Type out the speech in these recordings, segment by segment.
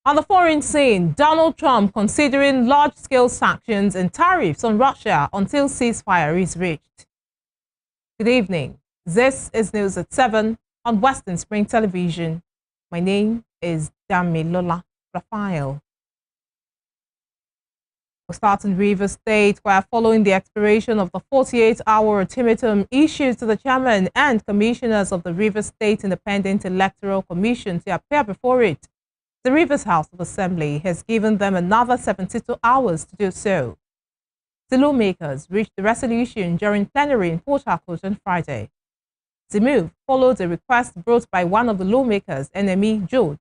On the foreign scene, Donald Trump considering large-scale sanctions and tariffs on Russia until ceasefire is reached. Good evening. This is News at 7 on Western Spring Television. My name is Damilola Raphael. We'll start in Rivers State, where following the expiration of the 48-hour ultimatum issued to the chairman and commissioners of the Rivers State Independent Electoral Commission to appear before it, the Rivers House of Assembly has given them another 72 hours to do so. The lawmakers reached the resolution during plenary in Port Harcourt on Friday. The move followed a request brought by one of the lawmakers, NME George.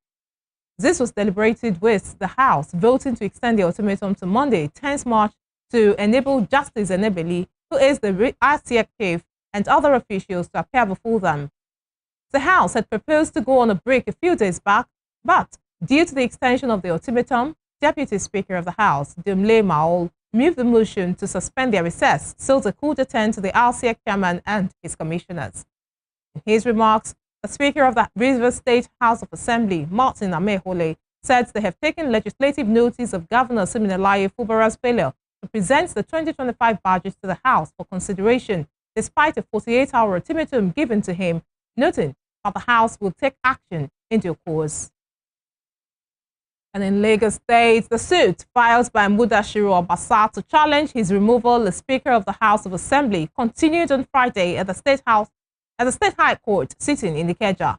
This was deliberated with the House voting to extend the ultimatum to Monday, 10th March, to enable Justice Enebeli, who is the Rsiec chief, and other officials to appear before them. The House had proposed to go on a break a few days back, but due to the extension of the ultimatum, Deputy Speaker of the House, Dumle Maol, moved the motion to suspend their recess so they could attend to the Rsiec chairman and his commissioners. In his remarks, the Speaker of the Rivers State House of Assembly, Martin Amehole, said they have taken legislative notice of Governor Siminalayi Fubara's failure to present the 2025 budget to the House for consideration, despite a 48-hour ultimatum given to him, noting that the House will take action in due course. And in Lagos State, the suit filed by Mudashiru Obasa to challenge his removal as Speaker of the House of Assembly continued on Friday at the State High Court sitting in Ikeja.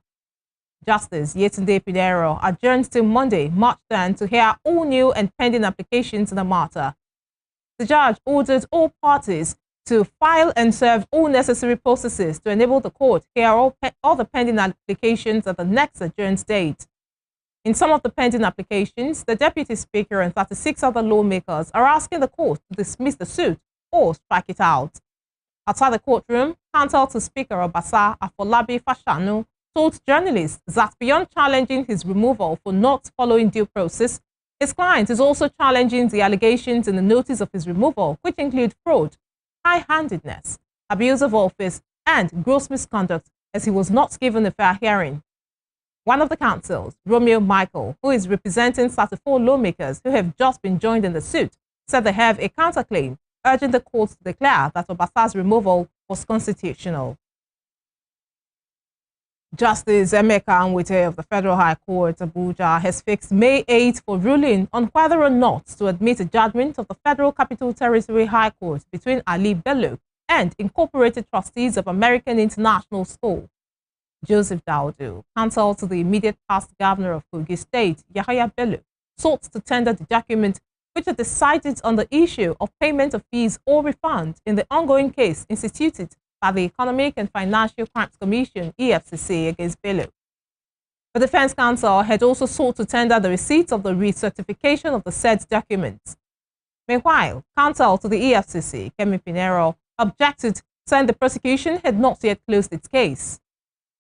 Justice Yetunde Pinero adjourned till Monday, March 10, to hear all new and pending applications in the matter. The judge ordered all parties to file and serve all necessary processes to enable the court to hear all the pending applications at the next adjourned date. In some of the pending applications, the Deputy Speaker and 36 other lawmakers are asking the court to dismiss the suit or strike it out. Outside the courtroom, counsel to Speaker Obasa, Afolabi Fashanu, told journalists that beyond challenging his removal for not following due process, his client is also challenging the allegations in the notice of his removal, which include fraud, high-handedness, abuse of office, and gross misconduct, as he was not given a fair hearing. One of the counsels, Romeo Michael, who is representing 34 lawmakers who have just been joined in the suit, said they have a counterclaim, urging the court to declare that Obasa's removal was constitutional. Justice Emeka Nwite of the Federal High Court, Abuja, has fixed May 8 for ruling on whether or not to admit a judgment of the Federal Capital Territory High Court between Ali Bello and Incorporated Trustees of American International School. Joseph Daudu, counsel to the immediate past governor of Kogi State, Yahaya Bello, sought to tender the document which had decided on the issue of payment of fees or refund in the ongoing case instituted by the Economic and Financial Crimes Commission, EFCC, against Bello. The defense counsel had also sought to tender the receipts of the recertification of the said documents. Meanwhile, counsel to the EFCC, Kemi Pinero, objected, saying the prosecution had not yet closed its case.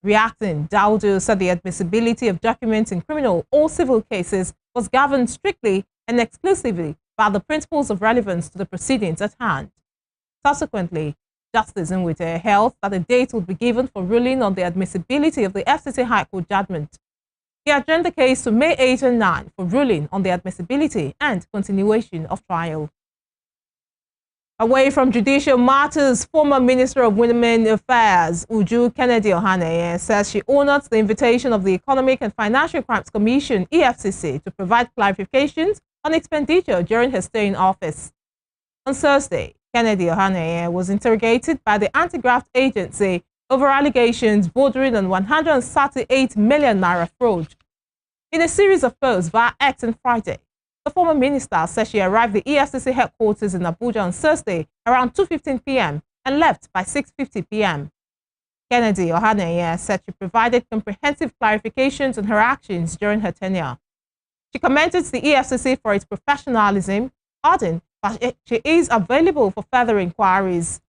Reacting, Daudu said the admissibility of documents in criminal or civil cases was governed strictly and exclusively by the principles of relevance to the proceedings at hand. Subsequently, Justice Nwite held that a date would be given for ruling on the admissibility of the FCC High Court judgment. He adjourned the case to May 8 and 9 for ruling on the admissibility and continuation of trial. Away from judicial matters, former Minister of Women Affairs, Uju Kennedy Ohaneye, says she honored the invitation of the Economic and Financial Crimes Commission, EFCC, to provide clarifications on expenditure during her stay in office. On Thursday, Kennedy Ohaneye was interrogated by the anti-graft agency over allegations bordering on 138 million naira fraud. In a series of posts via X on Friday, the former minister said she arrived at the EFCC headquarters in Abuja on Thursday around 2:15 p.m. and left by 6:50 p.m. Kennedy Ohaneye said she provided comprehensive clarifications on her actions during her tenure. She commended the EFCC for its professionalism, adding that she is available for further inquiries.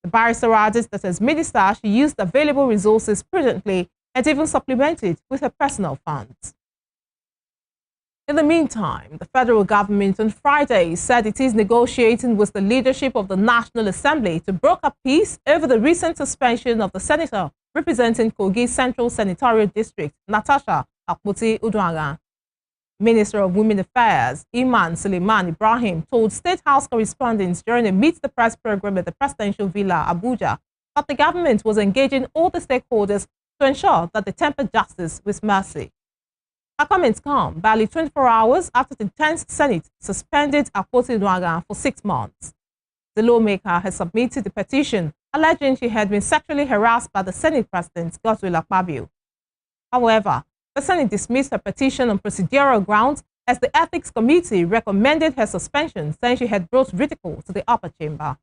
The barrister added that as minister, she used available resources prudently and even supplemented with her personal funds. In the meantime, the federal government on Friday said it is negotiating with the leadership of the National Assembly to broker peace over the recent suspension of the senator representing Kogi Central Senatorial District, Natasha Akpoti Uduaghan. Minister of Women Affairs, Iman Suleiman Ibrahim, told State House correspondents during a Meet the Press program at the Presidential Villa, Abuja, that the government was engaging all the stakeholders to ensure that they tempered justice with mercy. Her comments come barely 24 hours after the 10th Senate suspended Akpoti Nwaga for 6 months. The lawmaker has submitted a petition alleging she had been sexually harassed by the Senate President, Godswill Akpabio. However, the Senate dismissed her petition on procedural grounds as the Ethics Committee recommended her suspension, saying she had brought ridicule to the upper chamber.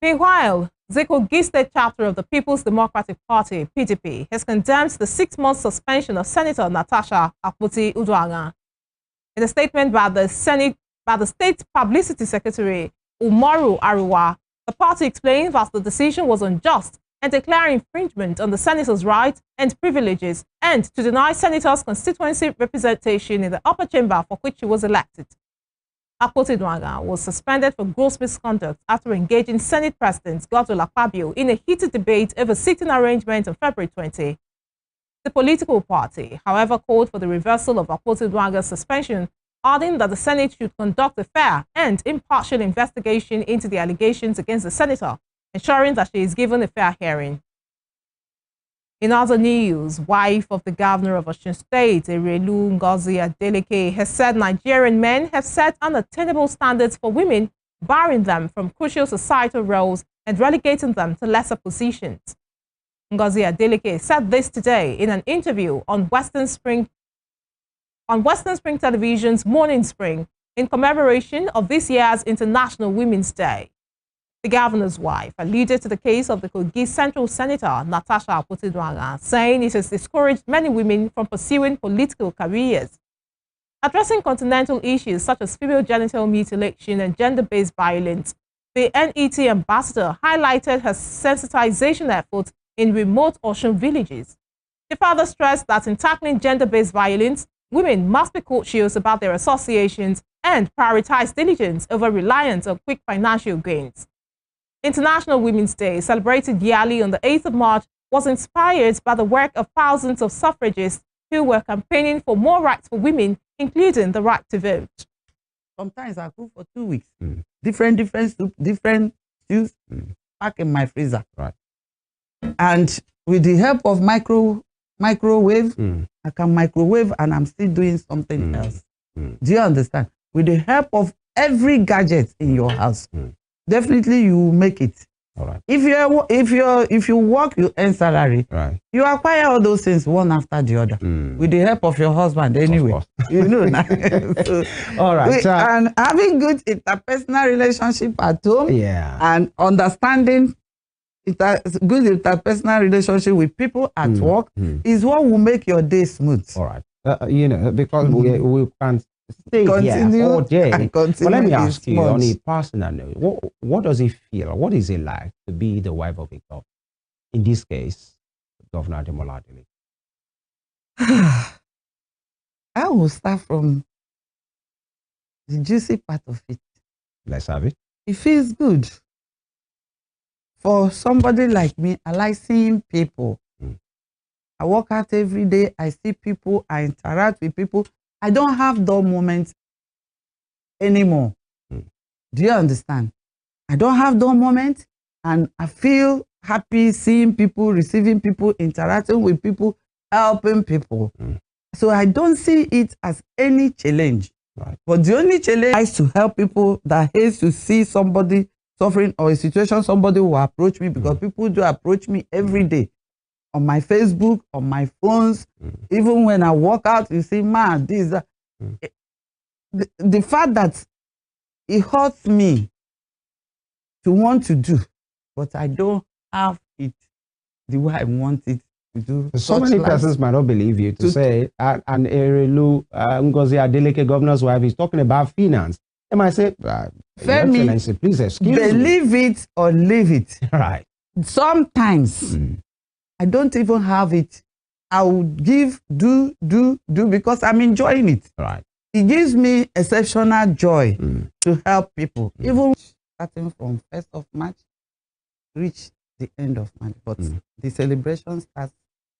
Meanwhile, the Kogi State chapter of the People's Democratic Party, PDP, has condemned the 6-month suspension of Senator Natasha Akpoti-Uduaghan. In a statement by the State Publicity Secretary, Umaru Ariwa, the party explained that the decision was unjust and declare infringement on the senator's rights and privileges and to deny senators constituency representation in the upper chamber for which he was elected. Akpoti-Uduaghan was suspended for gross misconduct after engaging Senate President Godswill Akpabio in a heated debate over seating arrangements on February 20. The political party, however, called for the reversal of Akpoti-Uduaghan's suspension, adding that the Senate should conduct a fair and impartial investigation into the allegations against the senator, ensuring that she is given a fair hearing. In other news, wife of the governor of Osun State, Erelu Ngozi Adeleke, has said Nigerian men have set unattainable standards for women, barring them from crucial societal roles and relegating them to lesser positions. Ngozi Adeleke said this today in an interview on Western Spring Television's Morning Spring in commemoration of this year's International Women's Day. The governor's wife alluded to the case of the Kogi Central Senator Natasha Akpoti-Uduaghan, saying it has discouraged many women from pursuing political careers. Addressing continental issues such as female genital mutilation and gender-based violence, the NET ambassador highlighted her sensitization efforts in remote Osun villages. She further stressed that in tackling gender-based violence, women must be cautious about their associations and prioritize diligence over reliance on quick financial gains. International Women's Day, celebrated yearly on the 8th of March, was inspired by the work of thousands of suffragists who were campaigning for more rights for women, including the right to vote. Sometimes I cook for 2 weeks. Different soup, different stews, pack in my freezer. Right. And with the help of microwave, I can microwave and I'm still doing something else. Do you understand? With the help of every gadget in your house, definitely you will make it. All right. If you work, you earn salary. Right. You acquire all those things one after the other with the help of your husband anyway. You know. So, all right. And having good interpersonal relationship at home, and understanding good interpersonal relationship with people at work is what will make your day smooth. All right. You know, because we can't stay here all day. But let me ask you on a personal note, what does it feel? What is it like to be the wife of a governor? In this case, Governor Ademola Adeleke. I will start from the juicy part of it. Let's have it. It feels good. For somebody like me, I like seeing people. I work out every day. I see people. I interact with people. I don't have dull moments anymore. Do you understand? I don't have dull moments, and I feel happy seeing people, receiving people, interacting with people, helping people. So I don't see it as any challenge. Right. But the only challenge is to help people that hates to see somebody suffering or a situation, somebody will approach me, because people do approach me every day on my Facebook, on my phones. Even when I walk out, you see, man, this, that. The fact that it hurts me to want to do, but I don't have it the way I want it to do. So many persons might not believe you to say, and Erelu Ngozi Adeleke, governor's wife, is talking about finance. They might say, Femi, please excuse me. Believe it or leave it. Right. Sometimes I don't even have it. I would give, do, because I'm enjoying it. Right. It gives me exceptional joy to help people. Even starting from 1st of March, reach the end of March. But the celebration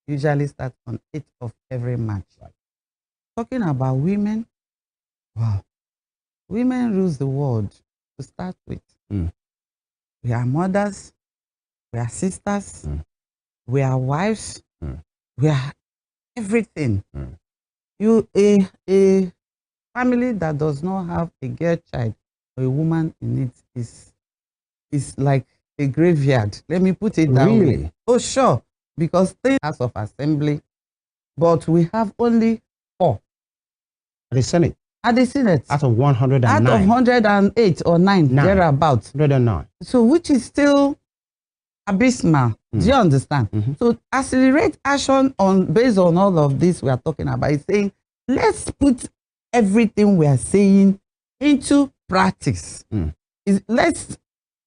usually starts on 8th of every March. Right. talking about women, wow, women rules the world to start with. We are mothers, we are sisters, we are wives, we are everything. A family that does not have a girl child or a woman in it is like a graveyard. Let me put it that way. Oh, sure, because they House of Assembly, but we have only 4 at the Senate. At the Senate, out of 109. Out of 108 or 9, thereabouts. 109. So, which is still abysmal. Do you understand? So, accelerate action based on all of this we are talking about. Is saying, let's put everything we are saying into practice. Let's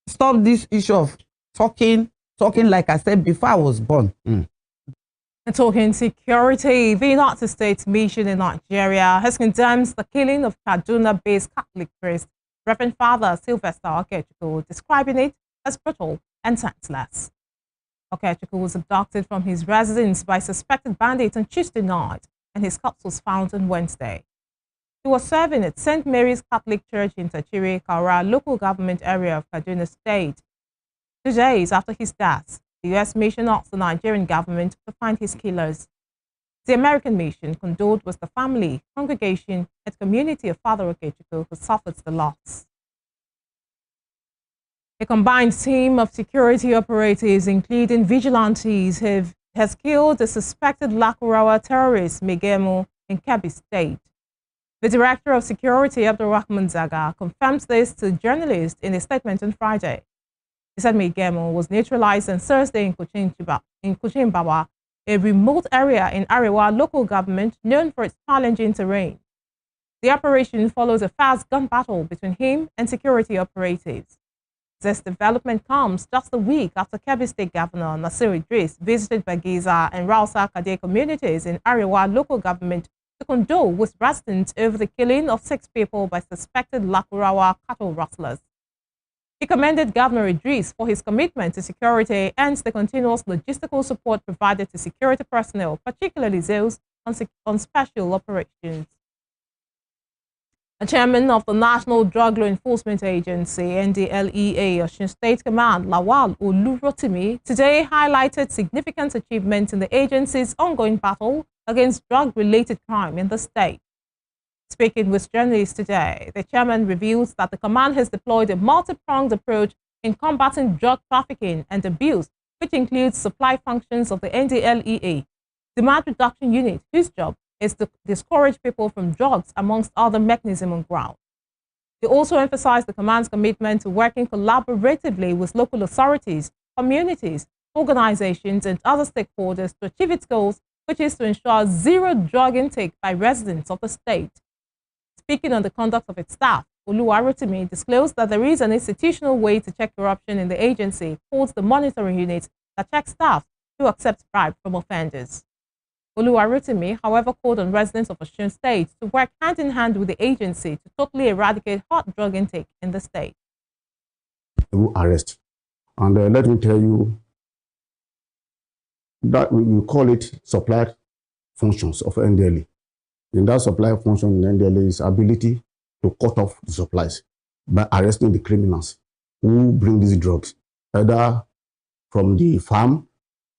stop this issue of talking like I said before I was born. And talking security, the United States mission in Nigeria has condemned the killing of Kaduna-based Catholic priest, Reverend Father Sylvester Okechukwu, describing it as brutal and senseless. Okechukwu was abducted from his residence by suspected bandits on Tuesday night, and his corpse was found on Wednesday. He was serving at St. Mary's Catholic Church in Tachiri, Kaura, local government area of Kaduna State. 2 days after his death, the U.S. mission asked the Nigerian government to find his killers. The American mission condoled with the family, congregation, and community of Father Okechukwu who suffered the loss. A combined team of security operatives, including vigilantes, has killed the suspected Lakurawa terrorist Megemo in Kebbi State. The Director of Security, Abdulrahman Zaga, confirms this to journalists in a statement on Friday. He said Megemo was neutralized on Thursday in Kuchimbawa, a remote area in Arewa local government known for its challenging terrain. The operation follows a fast gun battle between him and security operatives. This development comes just a week after Kebbi State Governor Nasir Idris visited Bagiza and Rausa Kade communities in Arewa local government to condole with residents over the killing of 6 people by suspected Lakurawa cattle rustlers. He commended Governor Idris for his commitment to security and the continuous logistical support provided to security personnel, particularly those on special operations. The chairman of the National Drug Law Enforcement Agency, NDLEA, Osun State Command, Lawal Olurotimi, today highlighted significant achievements in the agency's ongoing battle against drug-related crime in the state. Speaking with journalists today, the chairman reveals that the command has deployed a multi-pronged approach in combating drug trafficking and abuse, which includes supply functions of the NDLEA, demand reduction unit, whose job is to discourage people from drugs, amongst other mechanisms on ground. He also emphasized the command's commitment to working collaboratively with local authorities, communities, organizations, and other stakeholders to achieve its goals, which is to ensure zero drug intake by residents of the state. Speaking on the conduct of its staff, Oluwarotimi disclosed that there is an institutional way to check corruption in the agency called the monitoring unit that checks staff who accept bribes from offenders. Oluwarotimi, however, called on residents of Osun State to work hand in hand with the agency to totally eradicate hot drug intake in the state. Arrest. And let me tell you that we call it supply functions of NDLE. In that supply function in NDLE is ability to cut off the supplies by arresting the criminals who bring these drugs, either from the farm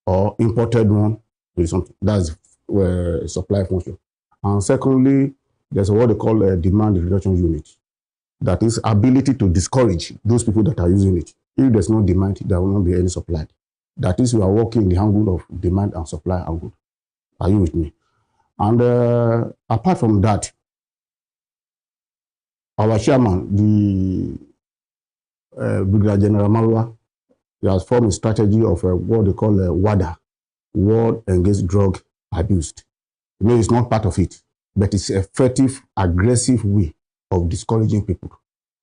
or imported one. That's supply function. And secondly, there's what they call a demand reduction unit. That is ability to discourage those people that are using it. If there's no demand, there will not be any supply. That is, we are working in the angle of demand and supply angle. Are you with me? And apart from that, our chairman, the Brigadier General Marwa, he has formed a strategy of what they call WADA, World Against Drug Abuse. You know, it's not part of it, but it's an effective, aggressive way of discouraging people.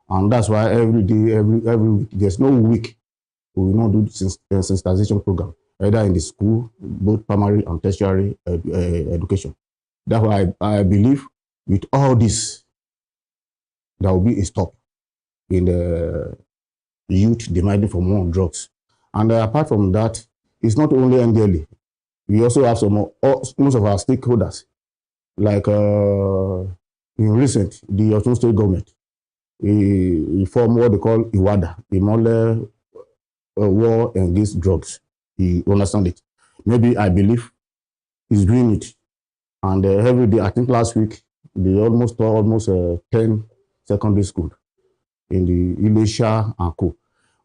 And that's why every day, every week, there's no week we will not do sensitization program, either in the school, both primary and tertiary education. That's why I believe with all this, there will be a stop in the youth demanding for more drugs. And apart from that, it's not only NDLE. We also have most of our stakeholders Like in recent, the Osun State government, he formed what they call IWADA, the Mole War Against Drugs. You understand it? Maybe I believe he's doing it. And every day, I think last week, they almost 10 secondary schools in the Ilesha and Co.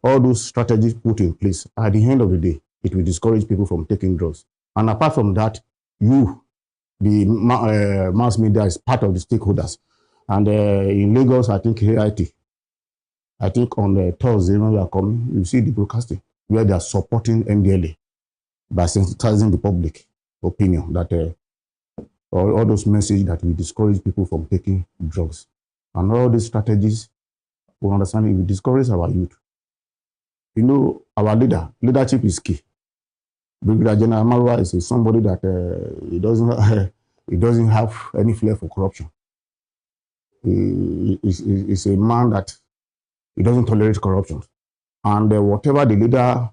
All those strategies put in place, at the end of the day, it will discourage people from taking drugs. And apart from that, the mass media is part of the stakeholders. And in Lagos, I think AIT, I think on the Thursday when we are coming, you see the broadcasting where they are supporting NDLA by sensitizing the public opinion that all those messages that will discourage people from taking drugs. And all these strategies, we understand it will discourage our youth. You know, our leadership is key. Brigadier General Marwa is somebody that he doesn't have any flair for corruption. He is a man that he doesn't tolerate corruption. And whatever the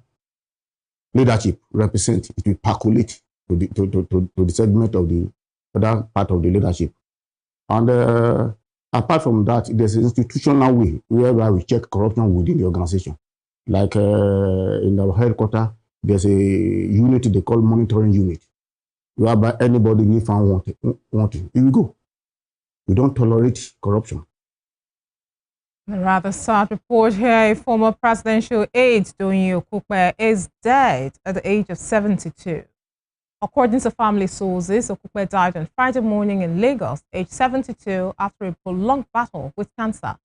leadership represents, it will percolate to the segment of the other part of the leadership. And apart from that, there's an institutional way whereby we check corruption within the organization. Like in our headquarters, there's a unit they call monitoring unit, whereby anybody we found wanting, we will go. We don't tolerate corruption. A rather sad report here. A former presidential aide, Doyin Okupe, is dead at the age of 72. According to family sources, Okupe died on Friday morning in Lagos, aged 72, after a prolonged battle with cancer.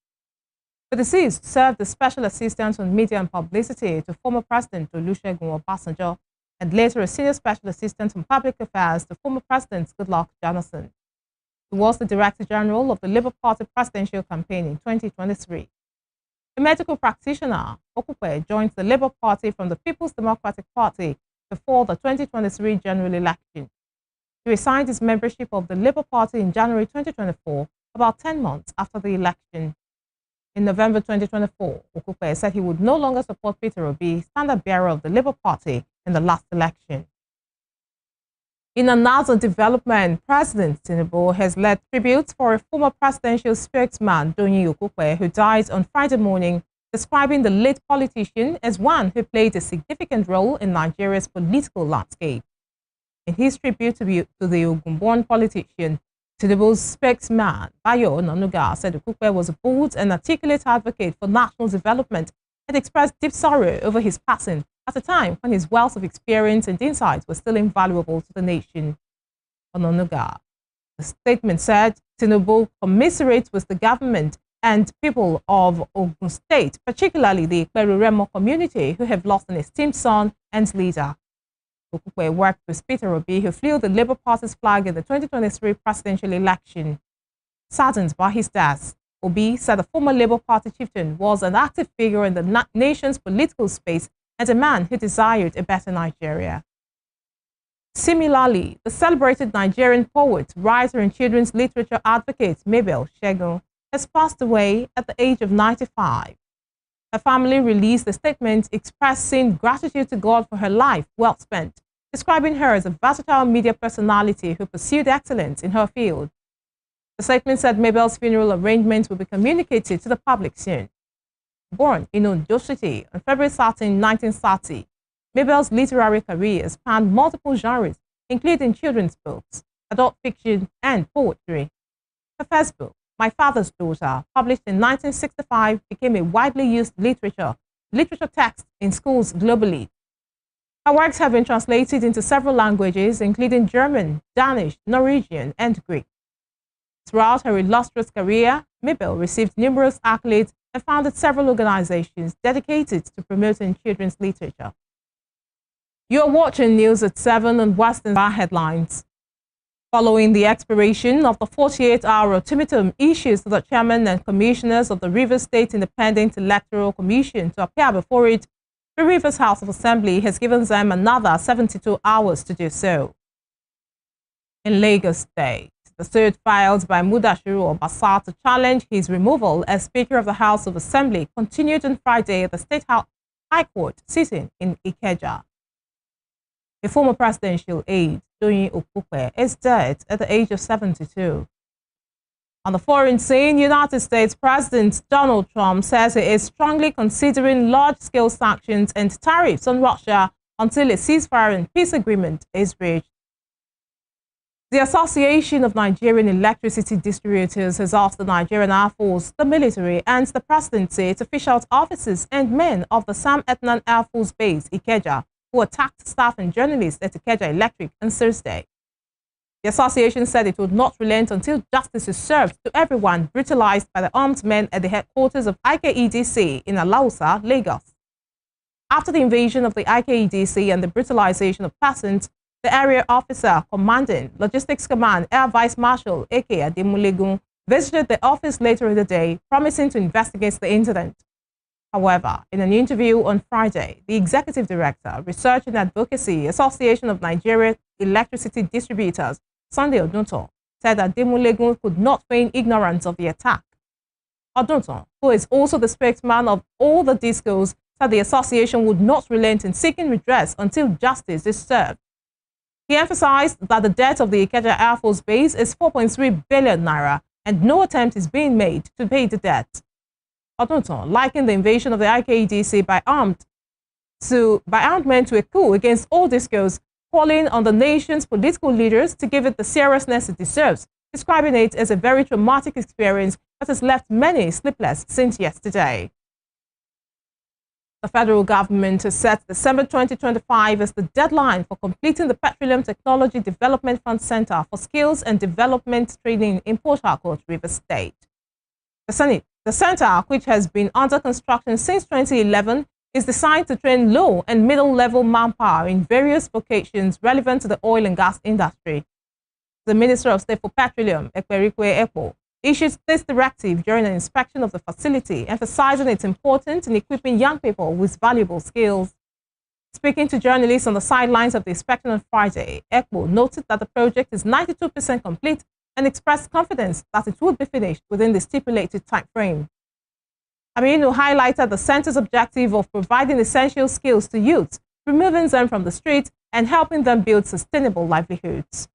The deceased served as special assistant on media and publicity to former President Olusegun Obasanjo and later a senior special assistant on public affairs to former President Goodluck Jonathan. He was the Director General of the Labour Party presidential campaign in 2023. A medical practitioner, Okupe joined the Labour Party from the People's Democratic Party before the 2023 general election. He resigned his membership of the Labour Party in January 2024, about 10 months after the election. In November 2024, Okupe said he would no longer support Peter Obi, standard bearer of the Labour Party, in the last election. In another development, President Tinubu has led tributes for a former presidential spokesman, Doyin Okupe, who died on Friday morning, describing the late politician as one who played a significant role in Nigeria's political landscape. In his tribute to the Ogun-born politician, Tinubu's spokesman, Bayo Onanuga, said Okupe was a bold and articulate advocate for national development and expressed deep sorrow over his passing at a time when his wealth of experience and insights were still invaluable to the nation. Onanuga, the statement said, Tinubu commiserates with the government and people of Ogun State, particularly the Ikperu-Remo community, who have lost an esteemed son and leader. Okupe worked with Peter Obi, who flew the Labour Party's flag in the 2023 presidential election. Saddened by his death, Obi said the former Labour Party chieftain was an active figure in the nation's political space and a man who desired a better Nigeria. Similarly, the celebrated Nigerian poet, writer, and children's literature advocate Mabel Shegun has passed away at the age of 95. Her family released a statement expressing gratitude to God for her life well spent, describing her as a versatile media personality who pursued excellence in her field. The statement said Mabel's funeral arrangements will be communicated to the public soon. Born in Ondo City on February 13, 1930, Mabel's literary career spanned multiple genres, including children's books, adult fiction, and poetry. Her first book, My Father's Daughter, published in 1965, became a widely used literature text in schools globally. Her works have been translated into several languages, including German, Danish, Norwegian, and Greek. Throughout her illustrious career, Mabel received numerous accolades and founded several organizations dedicated to promoting children's literature. You're watching News at 7 on Western Bar Headlines. Following the expiration of the 48-hour ultimatum issued to the chairman and commissioners of the Rivers State Independent Electoral Commission to appear before it, the Rivers House of Assembly has given them another 72 hours to do so. In Lagos State, the suit filed by Mudashiru Obasa to challenge his removal as Speaker of the House of Assembly continued on Friday at the State High Court sitting in Ikeja. A former presidential aide, Doyin Okpukpe is dead at the age of 72. On the foreign scene, United States President Donald Trump says he is strongly considering large-scale sanctions and tariffs on Russia until a ceasefire and peace agreement is reached. The Association of Nigerian Electricity Distributors has asked the Nigerian Air Force, the military, and the presidency to fish out officers and men of the Sam Etnan Air Force Base, Ikeja, who attacked staff and journalists at Ikeja Electric on Thursday. The association said it would not relent until justice is served to everyone brutalized by the armed men at the headquarters of IKEDC in Alausa, Lagos. After the invasion of the IKEDC and the brutalization of persons, the area officer commanding Logistics Command, Air Vice Marshal A.K. Ademulegun, visited the office later in the day, promising to investigate the incident. However, in an interview on Friday, the Executive Director, Research and Advocacy, Association of Nigeria Electricity Distributors, Sunday Odunton, said that Ademulegun could not feign ignorance of the attack. Odunton, who is also the spokesman of all the discos, said the association would not relent in seeking redress until justice is served. He emphasized that the debt of the Ikeja Air Force Base is 4.3 billion naira and no attempt is being made to pay the debt. Odunton likened the invasion of the IKEDC by armed men to a coup against all discos, calling on the nation's political leaders to give it the seriousness it deserves, describing it as a very traumatic experience that has left many sleepless since yesterday. The federal government has set December 2025 as the deadline for completing the Petroleum Technology Development Fund Center for Skills and Development Training in Port Harcourt, Rivers State. The center, which has been under construction since 2011, is designed to train low and middle-level manpower in various vocations relevant to the oil and gas industry. The Minister of State for Petroleum, Ekperikwe Ekpo, issued this directive during an inspection of the facility, emphasizing its importance in equipping young people with valuable skills. Speaking to journalists on the sidelines of the inspection on Friday, Ekpo noted that the project is 92% complete and expressed confidence that it would be finished within the stipulated time frame. Aminu highlighted the center's objective of providing essential skills to youths, removing them from the streets and helping them build sustainable livelihoods.